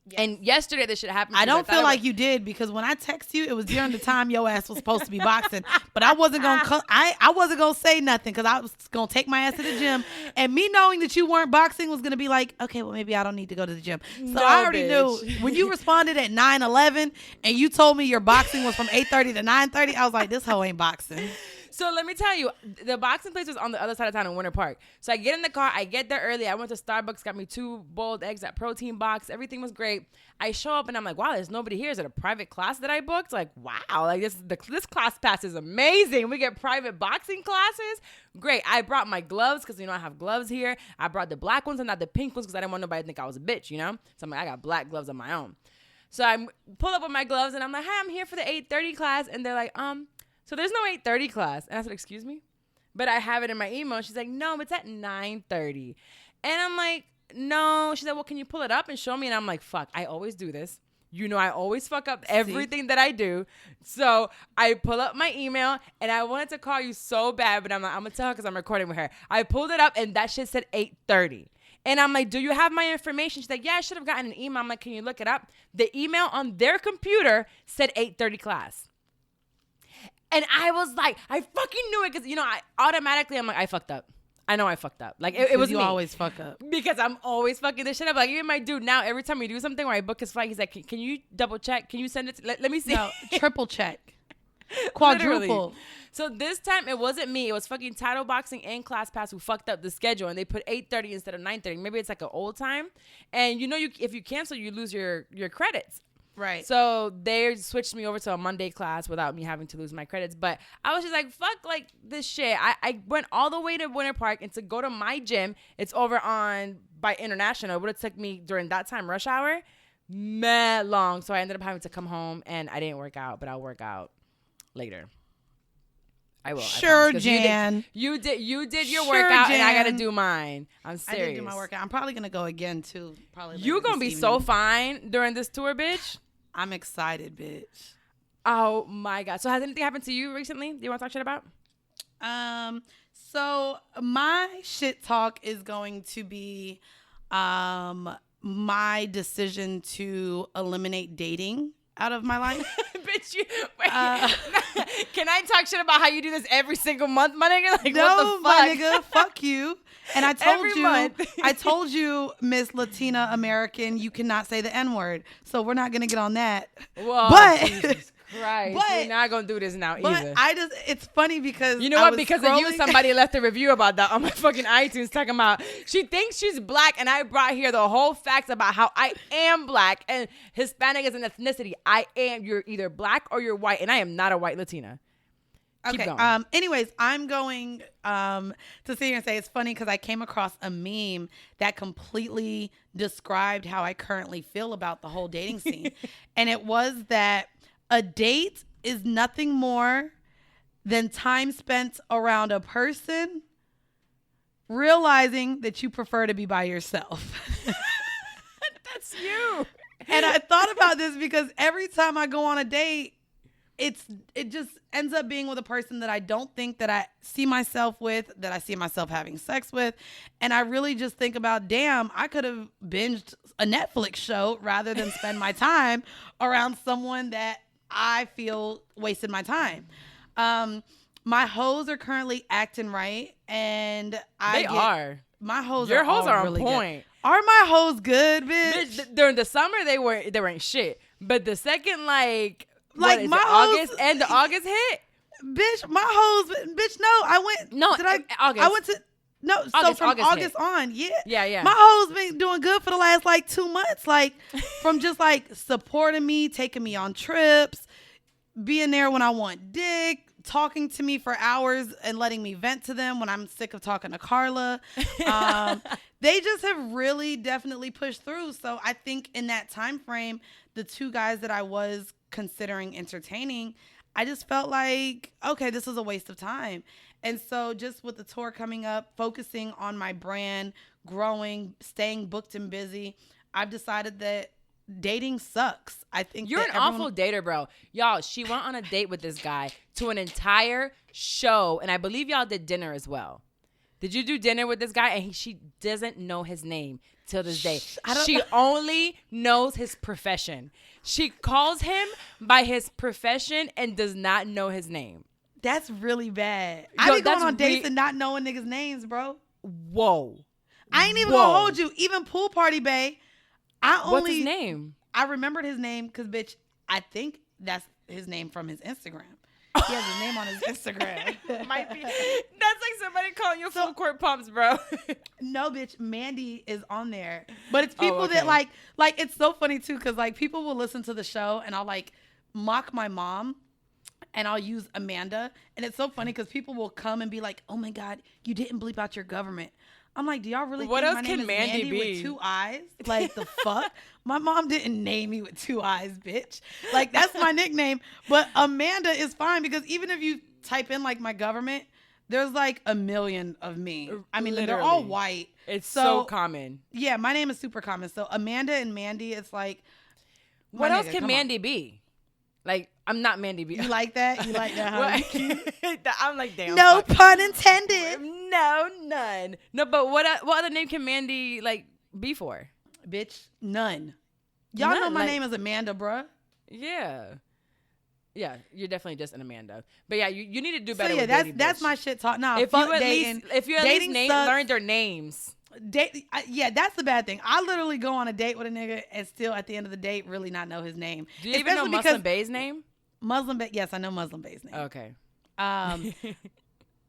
Yes. And yesterday this shit happened. I don't feel like you did because when I text you, it was during the time your ass was supposed to be boxing. But I wasn't gonna I wasn't gonna say nothing because I was gonna take my ass to the gym. And me knowing that you weren't boxing was gonna be like, okay, well maybe I don't need to go to the gym. So I already knew when you responded at 9:11 and you told me your boxing was from 8:30 to 9:30. I was like, this hoe ain't boxing. So let me tell you, the boxing place was on the other side of town in Winter Park. So I get in the car, I get there early. I went to Starbucks, got me 2 boiled eggs, that protein box. Everything was great. I show up and I'm like, wow, there's nobody here. Is it a private class that I booked? Like, wow, like this class pass is amazing. We get private boxing classes. Great. I brought my gloves because, you know, I have gloves here. I brought the black ones and not the pink ones because I didn't want nobody to think I was a bitch, you know? So I'm like, I got black gloves on my own. So I pull up with my gloves and I'm like, hi, I'm here for the 8:30 class. And they're like, so there's no 8:30 class. And I said, excuse me? But I have it in my email. She's like, no, it's at 9:30. And I'm like, no. She said, well, can you pull it up and show me? And I'm like, fuck, I always do this. You know, I always fuck up everything that I do. So I pull up my email and I wanted to call you so bad, but I'm like, I'm going to tell her because I'm recording with her. I pulled it up and that shit said 8:30. And I'm like, do you have my information? She's like, yeah, I should have gotten an email. I'm like, can you look it up? The email on their computer said 8:30 class. And I was like, I fucking knew it because, you know, I'm like, I fucked up. I know I fucked up. Like, it was you me. always fuck up. Because I'm always fucking this shit up. Like, even my dude now, every time we do something where I book his flight, he's like, can you double check? Can you send it? Let me see. No, triple check. Quadruple. Literally. So this time, it wasn't me. It was fucking Title Boxing and ClassPass who fucked up the schedule. And they put 8:30 instead of 9:30. Maybe it's like an old time. And, you know, if you cancel, you lose your credits. Right. So they switched me over to a Monday class without me having to lose my credits. But I was just like, fuck like this shit. I went all the way to Winter Park and to go to my gym. It's over by International. It would have took me during that time rush hour mad long. So I ended up having to come home and I didn't work out, but I'll work out later. I will. Sure, Jan. You did your workout, Jan. And I gotta do mine. I'm serious. I did do my workout. I'm probably gonna go again too. Probably. You gonna be so fine during this tour, bitch. I'm excited, bitch. Oh my god! So has anything happened to you recently? Do you want to talk shit about? So my shit talk is going to be, my decision to eliminate dating out of my life. Bitch, wait. Can I talk shit about how you do this every single month, my nigga? Like, no, what the fuck? my nigga, fuck you. And I told Every you, month. I told you, Miss Latina American, you cannot say the N-word. So we're not gonna get on that. Whoa, but Jesus Christ, we're not gonna do this now either. But it's funny because you know what? Because of you, somebody left a review about that on my fucking iTunes talking about she thinks she's black, and I brought here the whole facts about how I am black and Hispanic is an ethnicity. You're either black or you're white, and I am not a white Latina. Keep okay. going. Anyways, I'm going to sit here and say it's funny because I came across a meme that completely described how I currently feel about the whole dating scene, and it was that a date is nothing more than time spent around a person realizing that you prefer to be by yourself. That's you. And I thought about this because every time I go on a date, it just ends up being with a person that I don't think that I see myself with, that I see myself having sex with. And I really just think about, damn, I could have binged a Netflix show rather than spend my time around someone that I feel wasted my time. My hoes are currently acting right, and my hoes. Your hoes are on really point. Good. Are my hoes good, bitch? During the summer they weren't shit, but the second my hoes, August hit, bitch. My hoes, bitch. No, I went. No, August. I went to. No, August, so from August on, yeah. My hoes been doing good for the last 2 months, from just supporting me, taking me on trips, being there when I want dick, talking to me for hours and letting me vent to them when I'm sick of talking to Carla. They just have really definitely pushed through. So I think in that time frame, the two guys that I was considering entertaining, I just felt like, okay, this is a waste of time. And so just with the tour coming up, focusing on my brand, growing, staying booked and busy, I've decided that dating sucks. I think you're an awful dater, bro. Y'all, she went on a date with this guy to an entire show, and I believe y'all did dinner as well. Did you do dinner with this guy? And she doesn't know his name till this day. She only knows his profession. She calls him by his profession and does not know his name. That's really bad. I be going on dates and not knowing niggas' names, bro. Whoa. I ain't even gonna hold you. Even Pool Party Bay. What's his name? I remembered his name because, bitch, I think that's his name from his Instagram. He has his name on his Instagram. Might be. That's like somebody calling you full court pumps, bro. No, bitch. Mandii is on there. But it's people that like it's so funny too because people will listen to the show and I'll mock my mom. And I'll use Amanda. And it's so funny because people will come and be like, oh, my God, you didn't bleep out your government. I'm like, do y'all really think my name is Mandii with 2 eyes? Like, the fuck? My mom didn't name me with 2 eyes, bitch. That's my nickname. But Amanda is fine because even if you type in, my government, there's, a million of me. I mean, they're all white. It's so common. Yeah, my name is super common. So Amanda and Mandii, it's what else can Mandii be? I'm not Mandii B. You like that? You like that? I'm like, damn. No pun intended. No, none. No, but what other name can Mandii be for? Bitch, none. Y'all know my name is Amanda, bruh. Yeah. Yeah, you're definitely just an Amanda. But yeah, you need to do better. So yeah, with that's my shit talk. Nah, if fuck you at dating. If you at least learned their names. Yeah, that's the bad thing. I literally go on a date with a nigga and still at the end of the date really not know his name. Do you even know Muslim Bay's name? Muslim Bay, yes, I know Muslim Bay's name. Okay.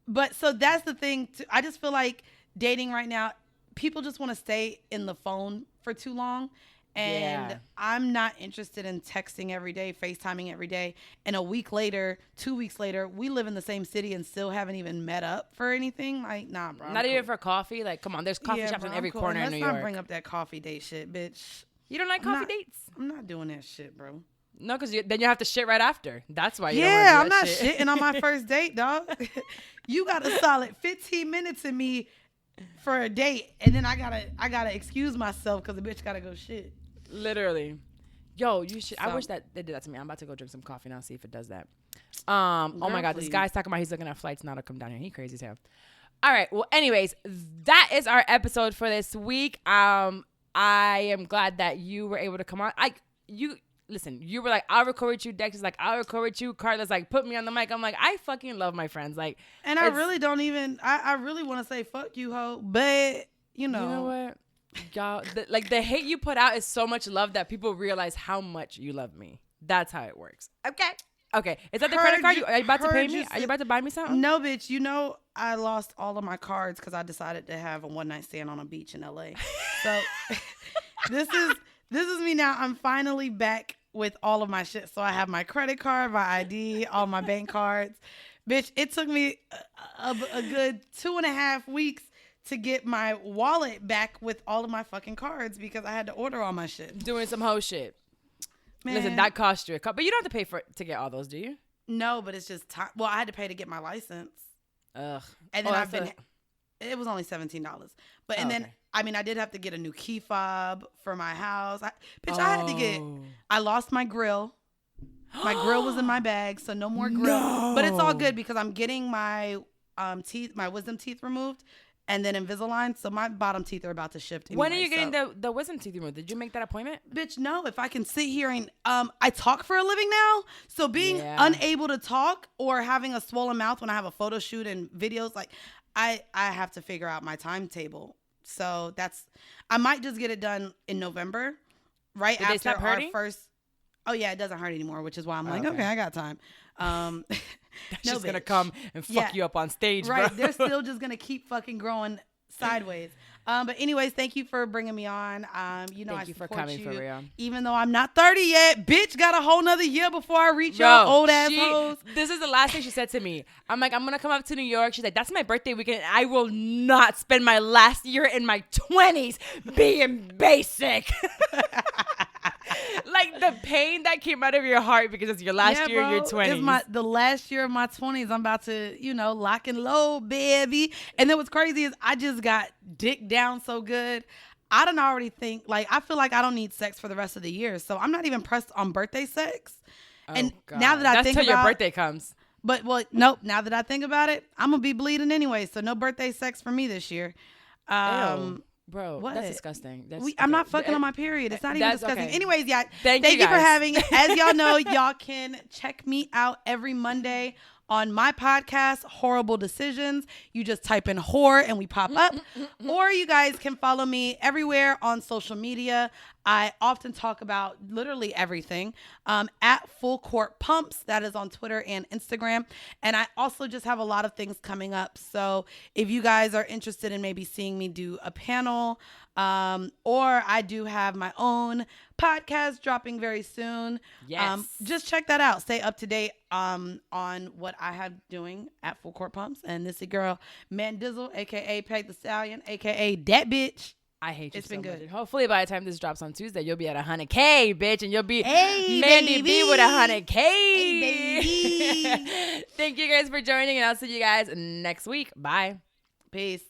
But so that's the thing. I just feel like dating right now, people just want to stay in the phone for too long. And I'm not interested in texting every day, FaceTiming every day. And a week later, 2 weeks later, we live in the same city and still haven't even met up for anything. Nah, bro. Not even for coffee? Come on, there's coffee shops in every corner in New York. Let's not bring up that coffee date shit, bitch. You don't like coffee dates? I'm not doing that shit, bro. No, because then you have to shit right after. That's why you I'm not shitting on my first date, dog. You got a solid 15 minutes in me for a date, and then I gotta excuse myself because the bitch gotta go shit. Literally. Yo, you should. I wish that they did that to me. I'm about to go drink some coffee now, see if it does that. Oh my God, this guy's talking about he's looking at flights now to come down here. He crazy as hell. All right. Well, anyways, that is our episode for this week. I am glad that you were able to come on. listen, you were like, I'll record with you. Dex is like, I'll record with you. Carla's like, put me on the mic. I'm like, I fucking love my friends. Like, and I really don't even, I really want to say fuck you, ho. But, you know. You know what? Y'all, the hate you put out is so much love that people realize how much you love me. That's how it works. Okay. Is that the credit card? Are you about to pay me? Are you about to buy me something? No, bitch. You know, I lost all of my cards because I decided to have a one-night stand on a beach in LA. So this is me now. I'm finally back with all of my shit. So I have my credit card, my ID, all my bank cards. Bitch, it took me a good 2.5 weeks to get my wallet back with all of my fucking cards because I had to order all my shit. Doing some hoe shit. Man. Listen, that cost you but you don't have to pay to get all those, do you? No, but it's just time. Well, I had to pay to get my license. Ugh. And then it was only $17. But then I did have to get a new key fob for my house. I had to get. I lost my grill. My grill was in my bag, so no more grill. No. But it's all good because I'm getting my my wisdom teeth removed. And then Invisalign, so my bottom teeth are about to shift. Anyway, when are you getting the wisdom teeth removed? Did you make that appointment? Bitch, no. If I can sit here and I talk for a living now, so being unable to talk or having a swollen mouth when I have a photo shoot and videos, like I have to figure out my timetable. So I might just get it done in November, right Did after our first. Oh yeah, it doesn't hurt anymore, which is why I'm like, okay, I got time. That's just gonna come and fuck you up on stage, right? Bro. They're still just gonna keep fucking growing sideways. But anyways, thank you for bringing me on. Thank you for coming, for real. Even though I'm not 30 yet, bitch, got a whole nother year before I reach your old assholes. This is the last thing she said to me. I'm like, I'm gonna come up to New York. She's like, that's my birthday weekend. I will not spend my last year in my 20s being basic. Like the pain that came out of your heart because it's your last year in your 20s. It's the last year of my 20s. I'm about to, lock and load, baby. And then what's crazy is I just got dick down so good. I don't already think, I feel like I don't need sex for the rest of the year. So I'm not even pressed on birthday sex. Oh, and God. now that I think about that's till your birthday comes. But, nope. Now that I think about it, I'm going to be bleeding anyway. So no birthday sex for me this year. Ew. Bro, what? That's disgusting. I'm not fucking on my period. It's not even disgusting. Okay. Anyways, yeah. Thank you for having. As y'all know, y'all can check me out every Monday on my podcast, Horrible Decisions. You just type in whore and we pop up. Or you guys can follow me everywhere on social media. I often talk about literally everything at Full Court Pumps. That is on Twitter and Instagram. And I also just have a lot of things coming up. So if you guys are interested in maybe seeing me do a panel, or I do have my own podcast dropping very soon. Yes. Just check that out. Stay up to date on what I have doing at Full Court Pumps. And this is your girl, Mandizzle, a.k.a. Peg the Stallion, a.k.a. that bitch. I hate you. It's been good. Hopefully by the time this drops on Tuesday, you'll be at 100K, bitch, and you'll be Mandii B with 100K. Hey, baby. Thank you guys for joining, and I'll see you guys next week. Bye. Peace.